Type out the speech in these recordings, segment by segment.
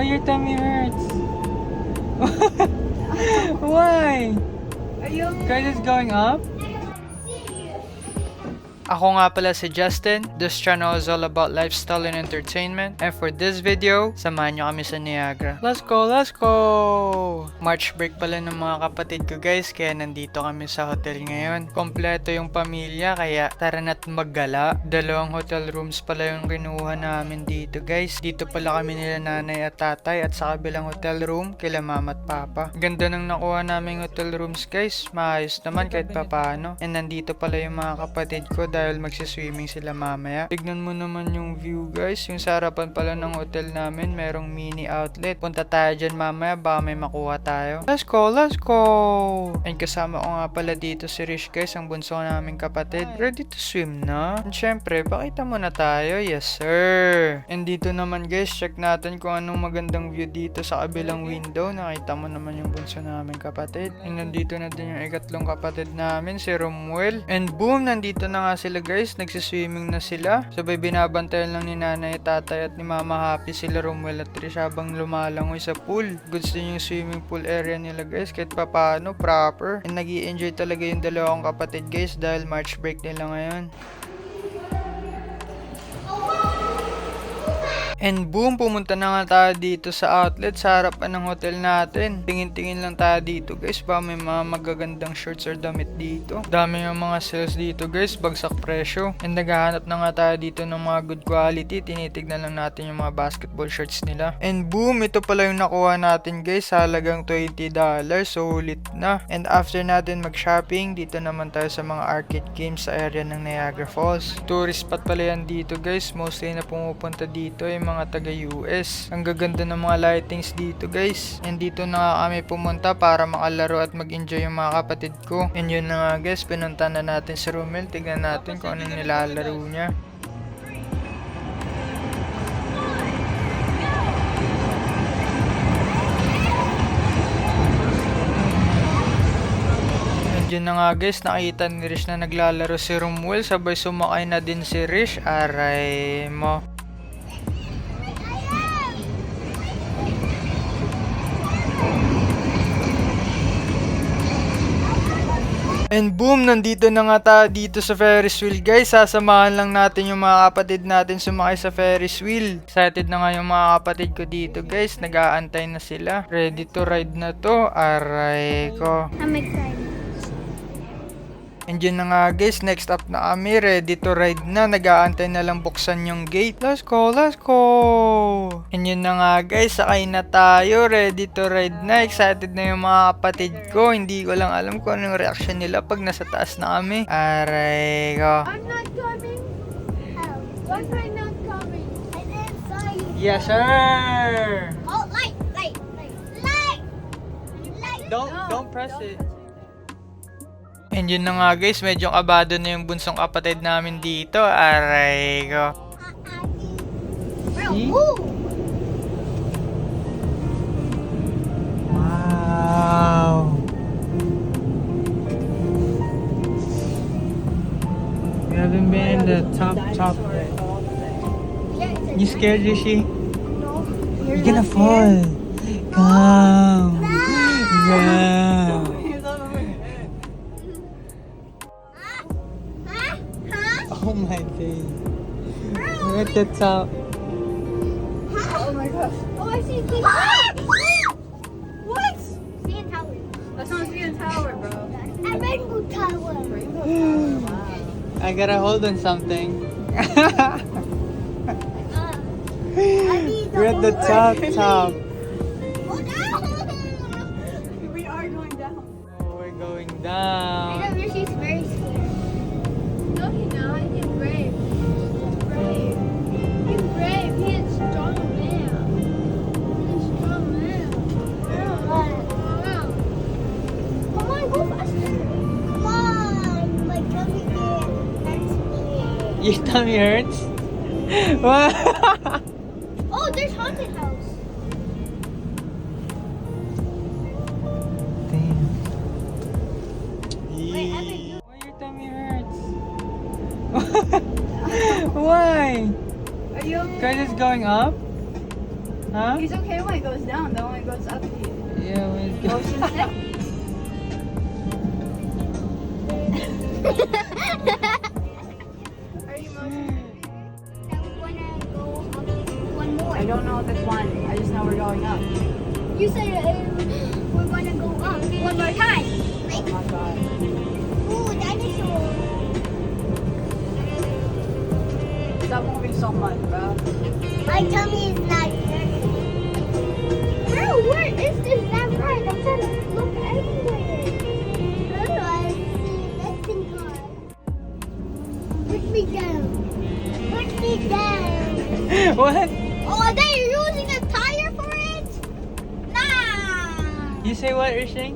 Why your tummy hurts? Why? Guys, it's going up? Ako nga pala si Justin. This channel is all about lifestyle and entertainment. And for this video, samahan nyo kami sa Niagara. Let's go! Let's go! March break pala ng mga kapatid ko guys, kaya nandito kami sa hotel ngayon. Kompleto yung pamilya, kaya tara na't maggala. 2 hotel rooms pala yung kinuha namin dito guys. Dito pala kami nila nanay at tatay, at sa kabilang hotel room, kila mama at papa. Ganda ng nakuha naming hotel rooms guys. Maayos naman kahit papaano. And nandito pala yung mga kapatid ko dahil magsiswimming sila mamaya. Tignan mo naman yung view guys. Yung sa harapan pala ng hotel namin, merong mini outlet. Punta tayo dyan mamaya, baka may makuha tayo. Let's go! Let's go! And kasama ko nga pala dito si Rish guys, ang bunso naming kapatid. Ready to swim na? And syempre, pakita mo na tayo. Yes sir! And dito naman guys, check natin kung anong magandang view dito sa kabilang window. Nakita mo naman yung bunso naming kapatid. And nandito na din yung ikatlong kapatid namin, si Romuel. And boom! Nandito na nga sila guys, nagsiswimming na sila. Sabay binabantayan lang ni nanay, tatay at ni mama Happy sila Romuel at Trish habang lumalangoy sa pool. Goods din yung swimming pool area nila guys, kahit papaano proper. And nag-i-enjoy talaga yung dalawang kapatid guys dahil March break nila ngayon. And boom, pumunta na nga tayo dito sa outlet sa harapan ng hotel natin. Tingin-tingin lang tayo dito guys, ba may mga magagandang shorts or damit dito. Dami yung mga sales dito guys, bagsak presyo. And naghahanap na nga tayo dito ng mga good quality. Tinitignan lang natin yung mga basketball shorts nila. And boom, ito pala yung nakuha natin guys, halagang $20. Sulit na. And after natin mag-shopping, dito naman tayo sa mga arcade games sa area ng Niagara Falls. Tourist spot pala yan dito guys, mostly na pumupunta dito yung mga taga-US. Ang gaganda ng mga lightings dito guys. And dito na nga kami pumunta para makalaro at mag-enjoy yung mga kapatid ko. And yun na nga guys, pinunta na natin si Romel. Tignan natin kung anong nilalaro niya. Yun na nga guys, nakita ni Rish na naglalaro si Romuel. Sabay sumakay na din si Rish. Aray mo. And boom, nandito na nga tayo dito sa Ferris wheel guys. Sasamahan lang natin yung mga kapatid natin sumakay sa Ferris wheel. Excited na nga yung mga kapatid ko dito guys. Nag-aantay na sila. Ready to ride na to. Aray ko. I'm excited. And yun na nga guys, next up na kami, ready to ride na, nag-aantay na lang buksan yung gate. Let's go, let's go! And yun na nga guys, sakay na tayo, ready to ride na, excited na yung mga kapatid ko. Hindi ko lang alam kung anong reaction nila pag nasa taas na kami. Aray ko. I'm not coming. How? Why am I not coming? I didn't saw you. Yes sir! Oh, light. Don't press it. And yun na nga guys, medyo kabado na yung bunsong kapatid namin dito. Aray ko. See? Wow. We haven't been in the top. You scared, Rishi? No. You're gonna fall. Come. Yeah. Oh my days. We're at the top. Oh my gosh. Oh, I see a What? CN Tower. That's not CN Tower, bro. A rainbow tower. I gotta hold on something. We're at the top. We are going down. Oh, we're going I down. know Rishi's very scared. No, he's not. He's brave. He's brave. He's brave. He's a strong man. He's a strong man. Come on, go faster. Come on. My tummy hurts me. Your tummy hurts? What? Oh, there's haunted house. Damn. Wait, I've been Why your tummy hurts? Why? Are you okay? Guys, it's going up? Huh? He's okay when it goes down, though when it goes up. Yeah, when it goes. Motion sick. Are you motion sick? Now we wanna go up one more. I don't know if it's one. I just know we're going up. You said we wanna go up one more time. Oh my god. Ooh, dinosaur. Stop moving so much, bro. My tummy is not hurting. Bro, where is this that right? I'm trying to look everywhere. Oh, I see nothing good. Put me down. Put me down. What? Oh, they're using a tire for it? Nah. You say what, Rishing?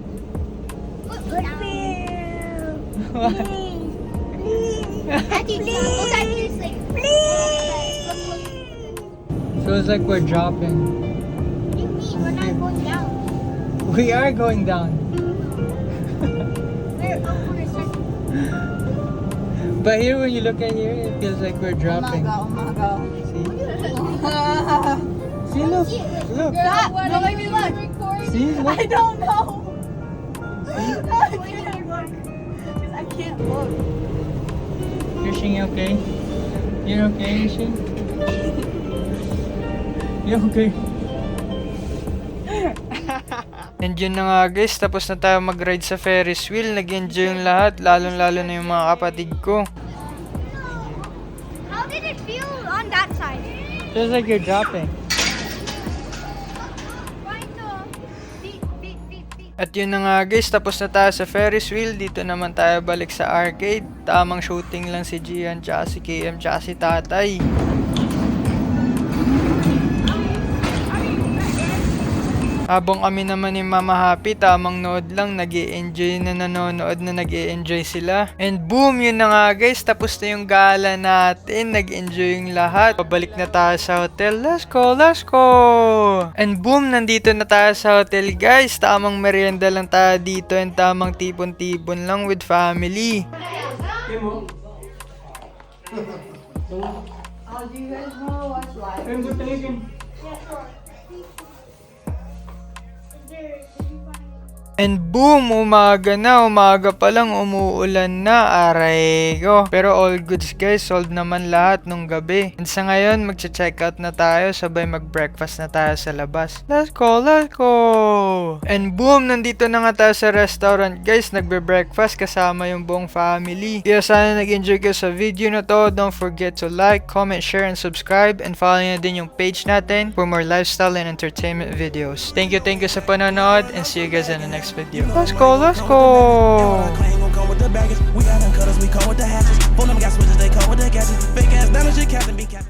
Put me down. What? Please. Please. Daddy, look at you say. Please. Look, look. Feels like we're dropping. What do you mean? We're not going down. We are going down. We're over a circle. But here, when you look at here, it feels like we're dropping. Oh my god. See? See, look. Look. Girl, what no, let me look. See, look. I don't know. I can't look. 'Cause I can't look. Rishing, you okay? You're okay, Rishing? You okay? And yun na nga guys, tapos na tayo mag-ride sa Ferris wheel. Nag-enjoy yung lahat, lalong-lalo na yung mga kapatid ko. How did it feel on that side? Feels like you're dropping. At yun na nga guys, tapos na tayo sa Ferris wheel. Dito naman tayo balik sa arcade. Tamang shooting lang si Gian, tsaka si KM, tsaka si Tatay. Habang kami naman ni Mama Happy, tamang nood lang, nag-i-enjoy na nanonood na nag-i-enjoy sila. And boom, yun na nga guys, tapos na yung gala natin, nag-enjoy yung lahat. Pabalik na tayo sa hotel, let's go, let's go! And boom, nandito na tayo sa hotel guys, tamang merienda lang tayo dito and tamang tipon-tipon lang with family. Oh, do you guys want to watch live? And boom, umaga na, umaga pa lang, umuulan na, aray ko. Pero all goods guys, sold naman lahat nung gabi. And sa ngayon, magche-check out na tayo, sabay mag-breakfast na tayo sa labas. Let's go, let's go! And boom, nandito na nga tayo sa restaurant guys, nagbe-breakfast kasama yung buong family. Kaya sana nag-enjoy kayo sa video na to. Don't forget to like, comment, share, and subscribe. And follow nyo din yung page natin for more lifestyle and entertainment videos. Thank you sa panonood, and see you guys in the next video. Let's go, let's go! We got them cutters, we come with the hatches. Phone them got switches, they come with the gadgets. Big ass diamonds, you captain, be captain.